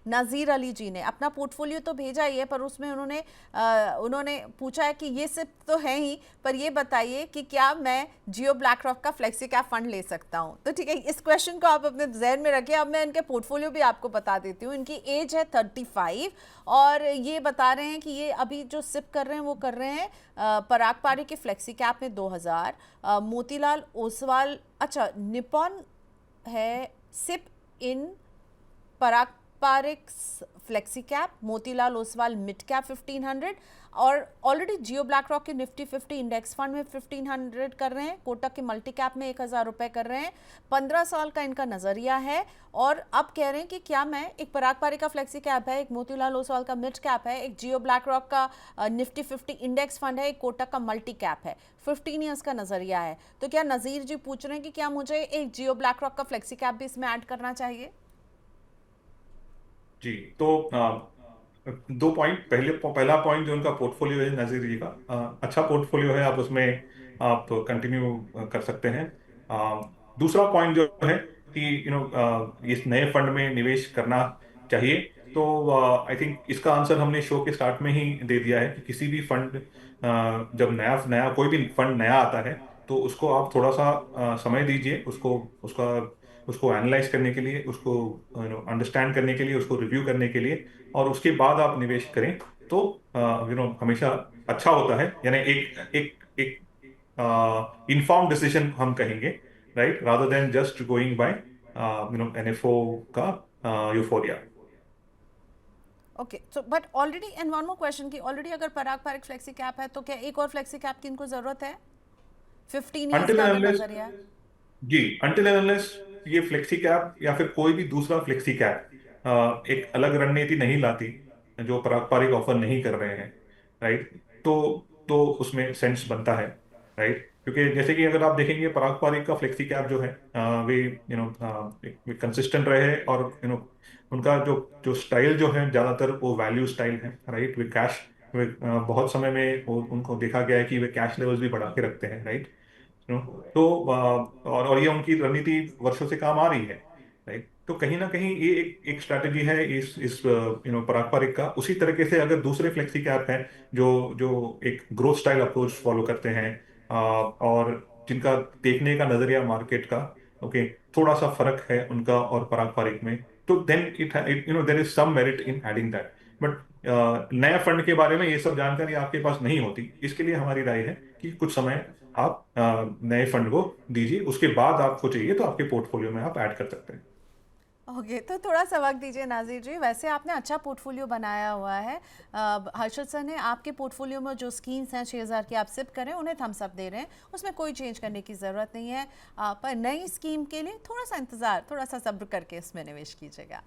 नाजीर अली जी ने अपना पोर्टफोलियो तो भेजा ही है, पर उसमें उन्होंने पूछा है कि ये सिप तो है ही, पर ये बताइए कि क्या मैं जियो ब्लैक रॉक का फ्लेक्सी कैप फंड ले सकता हूँ। तो ठीक है, इस क्वेश्चन को आप अपने जहन में रखिए। अब मैं इनके पोर्टफोलियो भी आपको बता देती हूँ। इनकी एज है 35 और ये बता रहे हैं कि ये अभी जो सिप कर रहे हैं वो कर रहे हैं पराग पारी के फ्लेक्सी कैप में 2000, मोतीलाल ओसवाल, अच्छा निपॉन है SIP in Parag Parikh flexi cap, Motilal Oswal mid cap 1500, और ऑलरेडी जियो ब्लैक रॉक के निफ्टी 50 इंडेक्स फंड में 1500 कर रहे हैं, कोटक के मल्टी कैप में 1000 रुपए कर रहे हैं। 15 साल का इनका नजरिया है और अब कह रहे हैं कि क्या मैं, एक पराग पारिक का फ्लेक्सी कैप है, एक मोतीलाल ओसवाल का मिड कैप है, एक जियो ब्लैक रॉक का निफ्टी 50 इंडेक्स फंड है, एक कोटक का मल्टी कैप है, 15 ईयर्स का नजरिया है। तो क्या नजीर जी पूछ रहे हैं कि क्या मुझे एक जियो ब्लैक रॉक का फ्लेक्सी कैप भी इसमें ऐड करना चाहिए? जी। तो दो पॉइंट, पहला पॉइंट जो उनका पोर्टफोलियो है नजीर जी का, अच्छा पोर्टफोलियो है, आप उसमें आप कंटिन्यू कर सकते हैं। दूसरा पॉइंट जो है कि इस नए फंड में निवेश करना चाहिए, तो आई थिंक इसका आंसर हमने शो के स्टार्ट में ही दे दिया है कि किसी भी फंड, जब नया नया कोई भी फंड नया आता है तो उसको आप थोड़ा सा समय दीजिए, उसको उसका उसको एनालाइज करने के लिए, उसको अंडरस्टैंड करने के लिए, उसको रिव्यू करने के लिए, और उसके बाद आप निवेश करें तो हमेशा अच्छा होता है। यानी एक एक एक इन्फॉर्म डिसीजन हम कहेंगे, right, rather than just going by NFO का euphoria. Okay, so but already, and one more question, की ऑलरेडी अगर पराग पारिक फ्लेक्सी कैप है तो क्या एक और फ्लेक्सी कैप की इनको जरूरत है? 15 ईयर्स अनटिल का एंड अगर अनलेस, नजरिया है। जी, अनटिल एंड अनलेस ये फ्लेक्सी कैप या फिर कोई भी दूसरा फ्लेक्सी कैप एक अलग रणनीति नहीं लाती, जो पारंपरिक ऑफर नहीं कर रहे हैं, राइट, तो उसमें सेंस बनता है, राइट, क्योंकि जैसे कि अगर आप देखेंगे पारंपरिक का फ्लेक्सी कैप जो है, वे कंसिस्टेंट रहे, और उनका जो जो स्टाइल जो है ज्यादातर वो वैल्यू स्टाइल है, राइट, वे कैश, वे बहुत समय में उनको देखा गया है कि वे कैश लेवल्स भी बढ़ा के रखते हैं, राइट। तो और ये उनकी रणनीति वर्षों से काम आ रही है, राइट। तो कहीं ना कहीं ये एक स्ट्रैटेजी है इस पारंपरिक का। उसी तरीके से अगर दूसरे फ्लेक्सी कैप हैं जो जो एक ग्रोथ स्टाइल अप्रोच फॉलो करते हैं, और जिनका देखने का नजरिया मार्केट का, ओके, थोड़ा सा फर्क है उनका और पारंपरिक में, तो then it there is some merit in adding that. But नए फंड के बारे में ये सब जानकारी आपके पास नहीं होती, इसके लिए हमारी राय है कि कुछ समय आप नए फंड को दीजिए, उसके बाद आपको चाहिए तो आपके पोर्टफोलियो में आप ऐड कर सकते हैं। ओके, तो थोड़ा सा वक्त दीजिए नाजिर जी। वैसे आपने अच्छा पोर्टफोलियो बनाया हुआ है। हर्षद सर ने आपके पोर्टफोलियो में जो स्कीम्स हैं 6000 की आप सिप करें, उन्हें थम्स अप दे रहे हैं, उसमें कोई चेंज करने की ज़रूरत नहीं है। पर नई स्कीम के लिए थोड़ा सा इंतज़ार, थोड़ा सा सब्र करके इसमें निवेश कीजिएगा।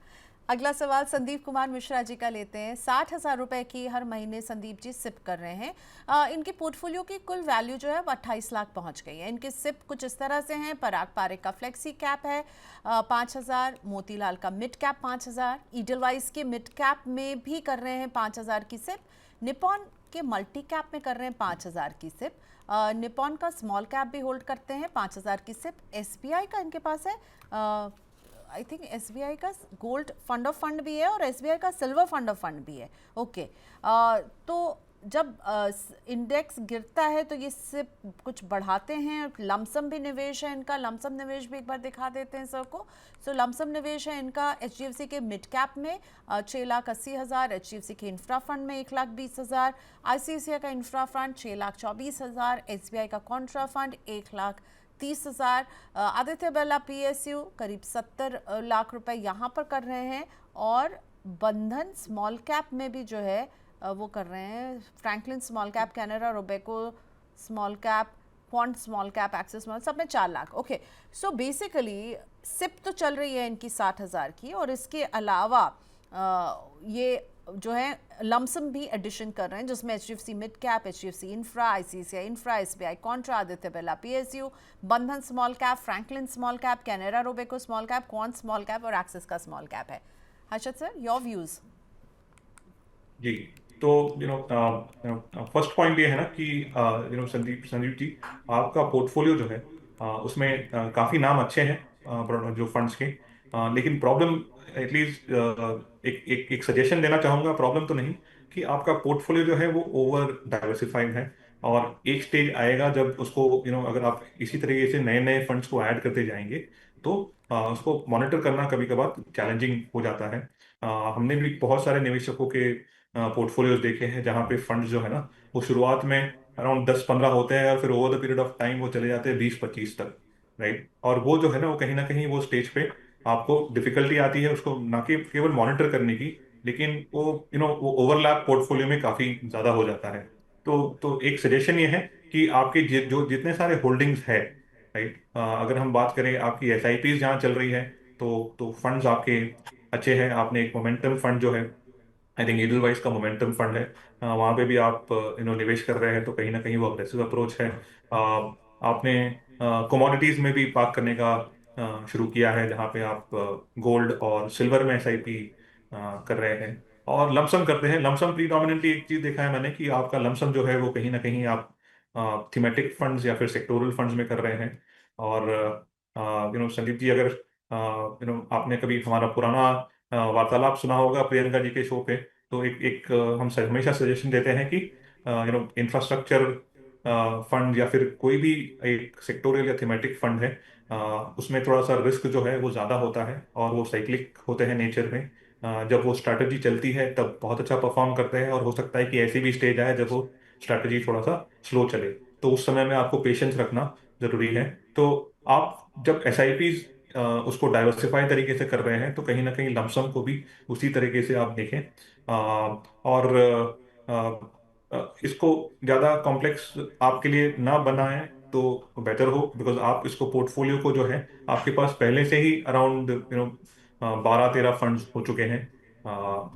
अगला सवाल संदीप कुमार मिश्रा जी का लेते हैं। 60,000 रुपए की हर महीने संदीप जी सिप कर रहे हैं। इनके पोर्टफोलियो की कुल वैल्यू जो है वो 28 लाख पहुंच गई है। इनके सिप कुछ इस तरह से हैं: पराग पारिक का फ्लेक्सी कैप है 5,000, मोतीलाल का मिड कैप 5,000, ईडलवाइज के मिड कैप में भी कर रहे हैं 5,000 की सिप, निपॉन के मल्टी कैप में कर रहे हैं 5,000 की सिप, निपॉन का स्मॉल कैप भी होल्ड करते हैं 5,000 की सिप, एसबीआई का इनके पास है, आई थिंक एसबीआई का गोल्ड फंड ऑफ फंड भी है और एसबीआई का सिल्वर फंड ऑफ फंड भी है। ओके, तो जब इंडेक्स गिरता है तो ये सिर्फ कुछ बढ़ाते हैं। लमसम भी निवेश है इनका, लमसम निवेश भी एक बार दिखा देते हैं सर को। सो लमसम निवेश है इनका एचडीएफसी के मिड कैप में 6,80,000, एचडीएफसी के इंफ्रा फंड में 1,20,000, आईसीआईसीआई का इंफ्रा फंड 6,24,000, एसबीआई का Contra fund 1,30,000, Aditya Birla PSU करीब 70 लाख रुपए यहाँ पर कर रहे हैं, और बंधन स्मॉल कैप में भी जो है वो कर रहे हैं, Franklin small cap, Canara Robeco small cap, quant small cap, Axis small, सब में 4 lakh. Okay, so basically SIP तो चल रही है इनकी 60,000 की, और इसके अलावा ये जो है लमसम भी एडिशन कर रहे हैं, जिसमें HDFC mid cap, HDFC infra, ICICI infra, SBI contra, Aditya Birla PSU, Bandhan small cap, Franklin small cap, Canara Robeco small cap, quant small cap और एक्सिस का स्मॉल कैप है। Harshad sir, your views. जी। तो फर्स्ट पॉइंट ये है ना कि संदीप संदीप जी, आपका पोर्टफोलियो जो है उसमें काफी नाम अच्छे हैं जो फंड्स के, लेकिन प्रॉब्लम एटलीस्ट एक एक एक सजेशन देना चाहूंगा, प्रॉब्लम तो नहीं, कि आपका पोर्टफोलियो जो है वो ओवर डाइवर्सिफाइड है। और एक स्टेज आएगा जब उसको अगर आप इसी तरीके से नए नए फंड्स को ऐड करते जाएंगे तो उसको मॉनिटर करना कभी कभार चैलेंजिंग हो जाता है। हमने भी बहुत सारे निवेशकों के पोर्टफोलियोज देखे हैं जहाँ पे फंड्स जो है ना, वो शुरुआत में अराउंड 10-15 होते हैं और फिर over the period of time वो चले जाते हैं 20-25 तक। राइट, और वो जो है ना, वो कहीं ना कहीं वो स्टेज पे आपको डिफिकल्टी आती है उसको ना कि केवल मॉनिटर करने की, लेकिन वो वो ओवरलैप पोर्टफोलियो में काफी ज्यादा हो जाता है। तो एक सजेशन ये है कि आपके जो जितने सारे होल्डिंग्स है, राइट, अगर हम बात करें आपकी एसआईपी जहाँ चल रही है, तो फंड्स आपके अच्छे हैं। आपने एक मोमेंटम फंड जो है, आई थिंक एडलवाइस का मोमेंटम फंड है, वहाँ पे भी आप निवेश कर रहे हैं, तो कहीं ना कहीं वो अग्रेसिव अप्रोच है। आपने कमोडिटीज में भी पार्क करने का शुरू किया है, जहाँ पे आप गोल्ड और सिल्वर में एसआईपी कर रहे हैं और लमसम करते हैं। लमसम प्रीडोमिनेंटली एक चीज देखा है मैंने कि आपका लमसम जो है वो कहीं ना कहीं आप थीमेटिक फंड्स या फिर सेक्टोरल फंड्स में कर रहे हैं। और संदीप जी, अगर आपने कभी हमारा पुराना वार्तालाप सुना होगा प्रियंका जी के शो पे, तो एक एक हम हमेशा सजेशन देते हैं कि इंफ्रास्ट्रक्चर फंड या फिर कोई भी एक सेक्टोरियल या थीमेटिक फंड है, उसमें थोड़ा सा रिस्क जो है वो ज़्यादा होता है और वो साइक्लिक होते हैं नेचर में। जब वो स्ट्रैटेजी चलती है तब बहुत अच्छा परफॉर्म करते हैं, और हो सकता है कि ऐसी भी स्टेज आए जब वो स्ट्रैटेजी थोड़ा सा स्लो चले, तो उस समय में आपको पेशेंस रखना जरूरी है। तो आप जब एसआईपीज उसको डाइवर्सिफाई तरीके से कर रहे हैं, तो कहीं ना कहीं लमसम को भी उसी तरीके से आप देखें। और इसको ज़्यादा कॉम्प्लेक्स आपके लिए ना बनाएं तो बेटर हो, बिकॉज आप इसको पोर्टफोलियो को जो है, आपके पास पहले से ही अराउंड 12-13 फंड्स हो चुके हैं।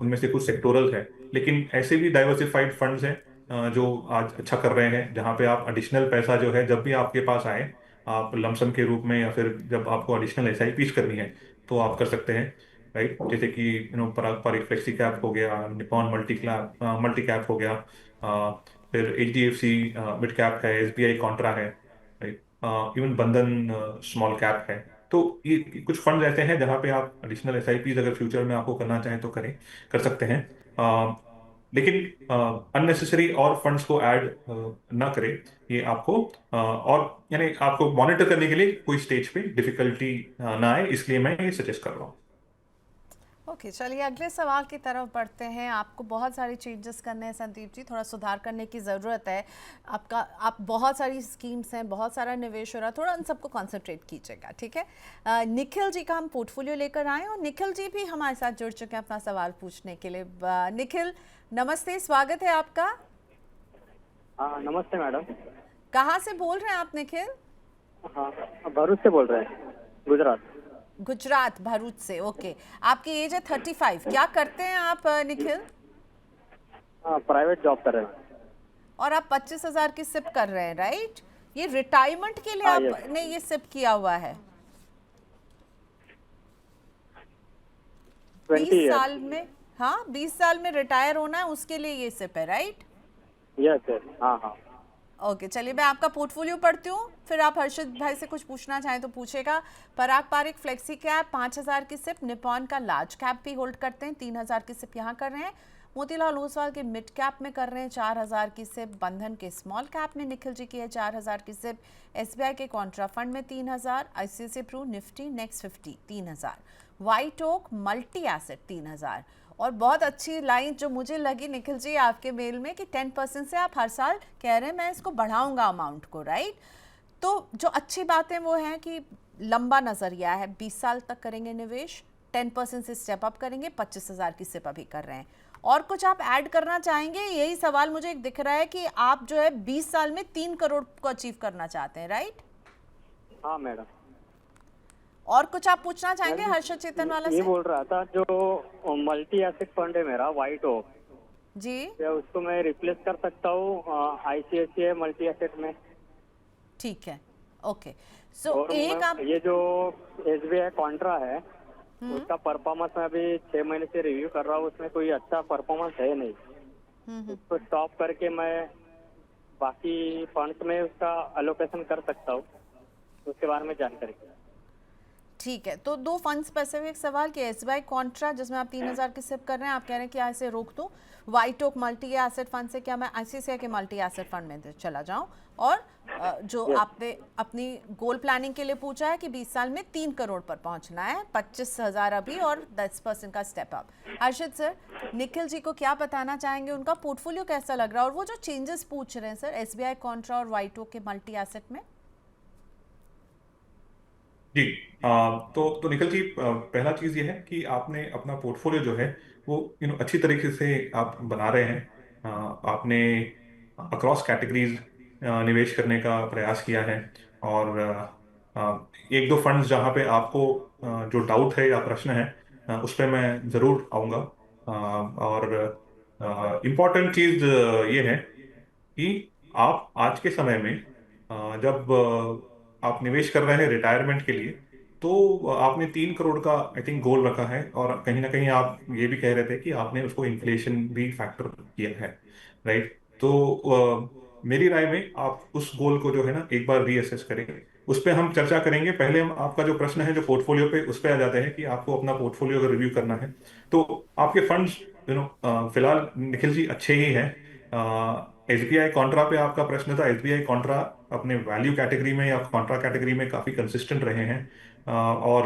उनमें से कुछ सेक्टोरल है, लेकिन ऐसे भी डाइवर्सिफाइड फंड्स हैं जो आज अच्छा कर रहे हैं, जहाँ पे आप एडिशनल पैसा जो है जब भी आपके पास आए, आप लमसम के रूप में या फिर जब आपको एडिशनल एसआईपीस करनी है तो आप कर सकते हैं। राइट, जैसे कि पारंपरिक फ्लेक्सी कैप हो गया, निपॉन मल्टी कैप हो गया, फिर एचडीएफसी मिड कैप है, एसबीआई कॉन्ट्रा है, राइट, इवन बंधन स्मॉल कैप है। तो ये कुछ फंड ऐसे हैं जहाँ पे आप एडिशनल एसआईपीज अगर फ्यूचर में आपको करना चाहें तो कर सकते हैं। लेकिन अननेसेसरी और फंड्स को ऐड ना करें। ये आपको और यानी आपको मॉनिटर करने के लिए कोई स्टेज पे डिफिकल्टी ना आए, इसलिए मैं ये सजेस्ट कर रहा हूँ। ओके, चलिए अगले सवाल की तरफ बढ़ते हैं। आपको बहुत सारी चेंजेस करने हैं संदीप जी, थोड़ा सुधार करने की ज़रूरत है। आप बहुत सारी स्कीम्स हैं, बहुत सारा निवेश हो रहा है, थोड़ा उन सबको कंसंट्रेट कीजिएगा, ठीक है। निखिल जी का हम पोर्टफोलियो लेकर आए और निखिल जी भी हमारे साथ जुड़ चुके हैं अपना सवाल पूछने के लिए। निखिल नमस्ते, स्वागत है आपका। हाँ नमस्ते मैडम। कहाँ से बोल रहे हैं आप निखिल? हाँ भरूच से बोल रहे हैं, गुजरात। गुजरात, भरूच से, ओके। आपकी एज है 35, क्या करते हैं आप निखिल? हाँ प्राइवेट जॉब कर रहे हैं। और आप 25,000 की सिप कर रहे हैं, राइट? ये रिटायरमेंट के लिए हाँ आपने ये सिप किया हुआ है? 20 20 ईयर। साल में, हाँ 20 साल में रिटायर होना है, उसके लिए ये सिप है, राइट? यस सर, हाँ हाँ। ओके, चलिए मैं आपका पोर्टफोलियो पढ़ती हूँ, फिर आप हर्षित भाई से कुछ पूछना चाहें तो पूछेगा। पराग पारिक फ्लेक्सी कैप 5,000 की सिप, निपॉन का लार्ज कैप भी होल्ड करते हैं, 3,000 की सिप यहाँ कर रहे हैं। मोतीलाल ओसवाल के मिड कैप में कर रहे हैं 4,000 की सिप। बंधन के स्मॉल कैप में निखिल जी की है 4,000 की सिप। एसबीआई के कॉन्ट्रा फंड में 3,000। ICICI Pru Nifty next 50 3,000। White oak multi asset 3,000। और बहुत अच्छी लाइन जो मुझे लगी निखिल जी आपके मेल में कि 10% से आप हर साल कह रहे हैं मैं इसको बढ़ाऊंगा अमाउंट को, राइट? तो जो अच्छी बातें वो हैं कि लंबा नजरिया है, 20 साल तक करेंगे निवेश, 10% से स्टेप अप करेंगे, 25,000 की सिप अभी कर रहे हैं। और कुछ आप ऐड करना चाहेंगे? यही सवाल मुझे एक दिख रहा है कि आप जो है 20 साल में 3 करोड़ को अचीव करना चाहते हैं, राइट? हाँ मैडम। और कुछ आप पूछना चाहेंगे हर्षद चेतन वाला ये से? बोल रहा था, जो मल्टी एसेट फंड है मेरा वाइट ओक, जी, क्या उसको मैं रिप्लेस कर सकता हूँ आईसीआईसीआई मल्टी एसेट में? ठीक है, ओके। सो और एक आप ये जो एसबीआई कॉन्ट्रा है उसका परफॉर्मेंस मैं अभी 6 महीने से रिव्यू कर रहा हूँ, उसमें कोई अच्छा परफॉर्मेंस है नहीं। उसको स्टॉप करके मैं बाकी फंड्स में उसका अलोकेशन कर सकता हूँ, उसके बारे में जानकारी। ठीक है, तो दो फंड स्पेसिफिक सवाल कि एसबीआई कॉन्ट्रा जिसमें आप 3000 की सिप कर रहे हैं, आप कह रहे हैं कि ऐसे रोक दूं, white oak multi asset fund से क्या मैं आईसीआईसीआई के मल्टी एसेट फंड में चला जाऊं, और जो Yes. आपने अपनी गोल प्लानिंग के लिए पूछा है कि 20 साल में 3 करोड़ पर पहुंचना है, 25,000 अभी और 10% का स्टेप अप। हर्षित सर, निखिल जी को क्या बताना चाहेंगे, उनका पोर्टफोलियो कैसा लग रहा है, और वो जो चेंजेस पूछ रहे हैं सर एसबीआई कॉन्ट्रा और वाइट ओक के मल्टी एसेट में? जी। तो निखिल जी, पहला चीज ये है कि आपने अपना पोर्टफोलियो जो है वो अच्छी तरीके से आप बना रहे हैं। आपने अक्रॉस कैटेगरीज निवेश करने का प्रयास किया है। और एक दो फंड्स जहाँ पे आपको जो डाउट है या प्रश्न है, उस पर मैं जरूर आऊँगा। और इम्पॉर्टेंट चीज ये है कि आप आज के समय में जब आप निवेश कर रहे हैं रिटायरमेंट के लिए, तो आपने 3 करोड़ का आई थिंक गोल रखा है, और कहीं ना कहीं आप ये भी कह रहे थे कि आपने उसको इन्फ्लेशन भी फैक्टर किया है, राइट? तो मेरी राय में आप उस गोल को जो है ना एक बार रीअसेस करें। उस पर हम चर्चा करेंगे। पहले हम आपका जो प्रश्न है जो पोर्टफोलियो पे, उस पे आ जाते हैं कि आपको अपना पोर्टफोलियो अगर रिव्यू करना है तो आपके फंड्स फिलहाल निखिल जी अच्छे ही हैं। एसबीआई कॉन्ट्रा पे आपका प्रश्न था। एसबीआई कॉन्ट्रा अपने वैल्यू कैटेगरी में या कॉन्ट्रा कैटेगरी में काफी कंसिस्टेंट रहे हैं। और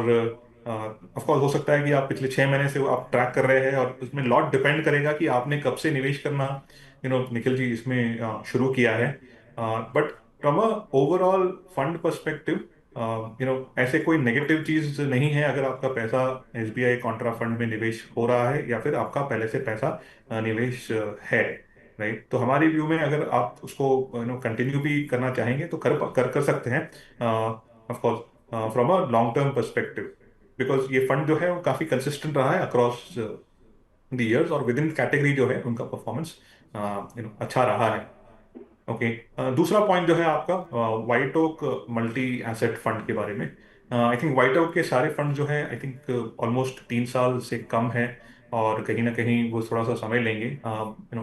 ऑफ कोर्स हो सकता है कि आप पिछले 6 महीने से आप ट्रैक कर रहे हैं, और उसमें लॉट डिपेंड करेगा कि आपने कब से निवेश करना निखिल जी इसमें शुरू किया है। But from a overall fund perspective, ऐसे कोई नेगेटिव चीज नहीं है अगर आपका पैसा एसबीआई कॉन्ट्रा फंड में निवेश हो रहा है, या फिर आपका पहले से पैसा निवेश है, राइट? तो हमारी व्यू में अगर आप उसको कंटिन्यू भी करना चाहेंगे तो कर सकते हैं, of course from a long term perspective. Because ये फंड जो है वो काफी कंसिस्टेंट रहा है अक्रॉस द ईयर्स, और विद इन कैटेगरी जो है उनका परफॉर्मेंस अच्छा रहा है। ओके। दूसरा पॉइंट जो है आपका white oak multi asset fund के बारे में। आई थिंक वाइट ओक के सारे फंड जो है आई थिंक ऑलमोस्ट 3 साल से कम है, और कहीं ना कहीं वो थोड़ा सा समय लेंगे।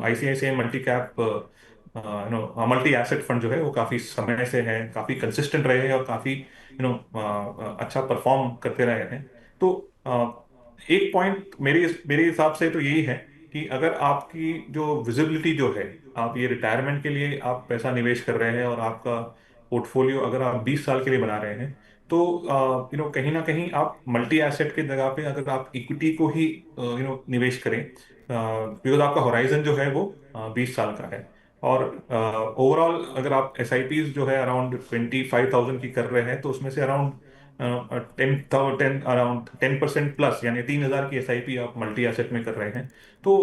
ICICI multi cap multi asset fund जो है वो काफी समय से है, काफी कंसिस्टेंट रहे हैं, और काफी अच्छा परफॉर्म करते रहे हैं। तो एक पॉइंट मेरे मेरे हिसाब से तो यही है कि अगर आपकी जो विजिबिलिटी जो है, आप ये रिटायरमेंट के लिए आप पैसा निवेश कर रहे हैं, और आपका पोर्टफोलियो अगर आप 20 साल के लिए बना रहे हैं, तो कहीं ना कहीं आप मल्टी एसेट की जगह पे अगर आप इक्विटी को ही निवेश करें, बिकॉज आपका होराइजन जो है वो 20 साल का है। और ओवरऑल अगर आप एसआईपीज जो है अराउंड 25,000 की कर रहे हैं, तो उसमें से अराउंड 10% प्लस, यानी 3,000 की एसआईपी आप मल्टी एसेट में कर रहे हैं। तो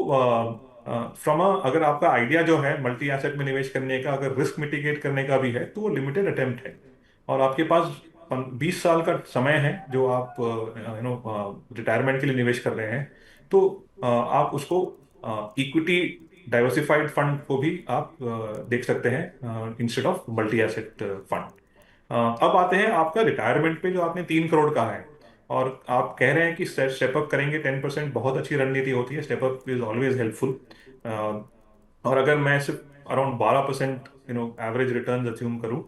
फ्रॉम अगर आपका आइडिया जो है मल्टी एसेट में निवेश करने का, अगर रिस्क मिटिगेट करने का भी है, तो वो लिमिटेड अटेम्प्ट है, और आपके पास 20 साल का समय है जो आप रिटायरमेंट के लिए निवेश कर रहे हैं। तो आप उसको इक्विटी डाइवर्सिफाइड फंड को भी आप देख सकते हैं instead of multi asset fund. अब आते हैं आपका रिटायरमेंट पे, जो आपने 3 करोड़ का है, और आप कह रहे हैं कि स्टेप अप करेंगे 10%, बहुत अच्छी रणनीति होती है, step up is always helpful. और अगर मैं सिर्फ अराउंड 12% एवरेज रिटर्न अज्यूम करूं,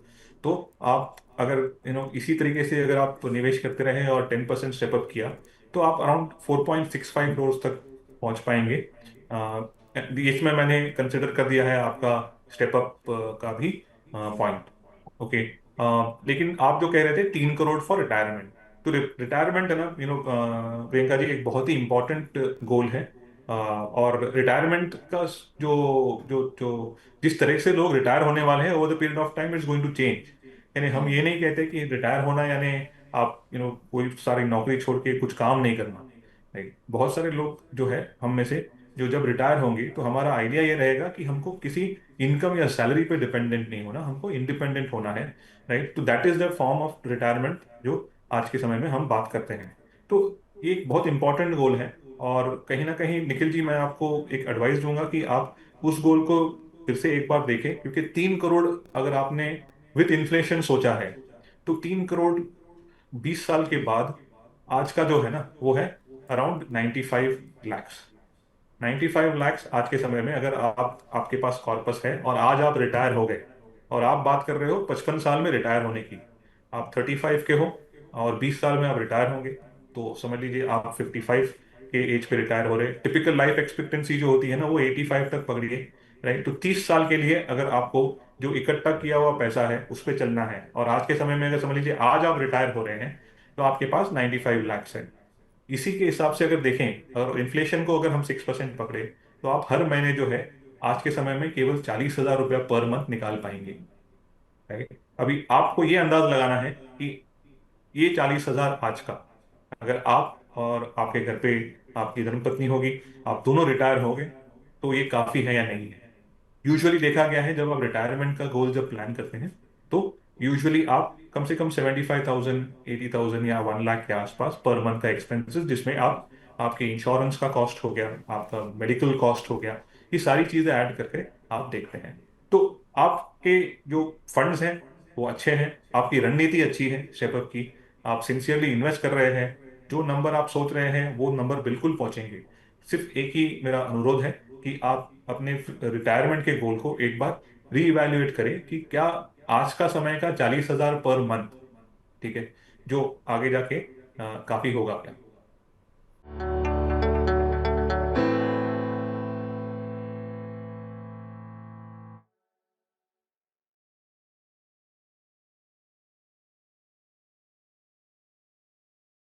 तो आप अगर इसी तरीके से अगर आप निवेश करते रहे और 10% स्टेप अप किया, तो आप अराउंड 4.65 करोड़ तक पहुंच पाएंगे। इसमें मैंने कंसिडर कर दिया है आपका स्टेप अप का भी पॉइंट। ओके। लेकिन आप जो कह रहे थे 3 करोड़ फॉर रिटायरमेंट, तो रिटायरमेंट है ना, प्रियंका जी, एक बहुत ही इंपॉर्टेंट गोल है। और रिटायरमेंट का जो जो जो जिस तरह से लोग रिटायर होने वाले हैं over the period of time, it's going to change. यानी हम ये नहीं कहते कि रिटायर होना यानी आप कोई सारी नौकरी छोड़ के कुछ काम नहीं करना, नहीं। बहुत सारे लोग जो है हम में से, जो जब रिटायर होंगे तो हमारा आइडिया ये रहेगा कि हमको किसी इनकम या सैलरी पे डिपेंडेंट नहीं होना, हमको इंडिपेंडेंट होना है, राइट? तो that is the form of retirement जो आज के समय में हम बात करते हैं। तो ये एक बहुत इंपॉर्टेंट गोल है, और कहीं ना कहीं निखिल जी मैं आपको एक एडवाइस दूंगा कि आप उस गोल को फिर से एक बार देखें, क्योंकि 3 करोड़ अगर आपने विद इन्फ्लेशन सोचा है, तो 3 करोड़ 20 साल के बाद आज का जो है ना वो है अराउंड 95 लैक्स। 95 लैक्स आज के समय में, अगर आपके पास कॉर्पस है और आज आप रिटायर हो गए, और आप बात कर रहे हो 55 साल में रिटायर होने की, आप 35 के हो, और 20 साल में आप रिटायर होंगे, तो समझ लीजिए आप 55 के एज पे रिटायर हो रहे हैं। टिपिकल लाइफ एक्सपेक्टेंसी जो होती है ना वो 85 तक पकड़िए, राइट। तो 30 साल के लिए अगर आपको जो इकट्ठा किया हुआ पैसा है उस पर चलना है, और आज के समय में अगर समझ लीजिए आज आप रिटायर हो रहे हैं, तो आपके पास 95 लाख है। इसी के हिसाब से अगर देखें और इन्फ्लेशन को अगर हम 6% पकड़े, तो आप हर महीने जो है आज के समय में केवल 40,000 रुपया पर मंथ निकाल पाएंगे, राइट। अभी आपको ये अंदाज लगाना है कि ये 40,000 आज का, अगर आप और आपके घर पे आपकी धर्मपत्नी होगी, आप दोनों रिटायर हो गए, तो ये काफी है या नहीं है। यूजुअली देखा गया है जब आप रिटायरमेंट का गोल जब प्लान करते हैं, तो यूजुअली आप कम से कम 75,000, 80,000 या 1 लाख के आसपास पर मंथ का एक्सपेंसेस, जिसमें आप आपके इंश्योरेंस का कॉस्ट हो गया, आपका मेडिकल कॉस्ट हो गया, ये सारी चीजें ऐड करके आप देखते हैं। तो आपके जो फंड्स हैं वो अच्छे हैं, आपकी रणनीति अच्छी है स्टेपअप की, आप सिंसियरली इन्वेस्ट कर रहे हैं, जो नंबर आप सोच रहे हैं वो नंबर बिल्कुल पहुंचेंगे। सिर्फ एक ही मेरा अनुरोध है कि आप अपने रिटायरमेंट के गोल को एक बार रीइवैल्यूएट करें कि क्या आज का समय का 40,000 पर मंथ, ठीक है, जो आगे जाके काफी होगा क्या।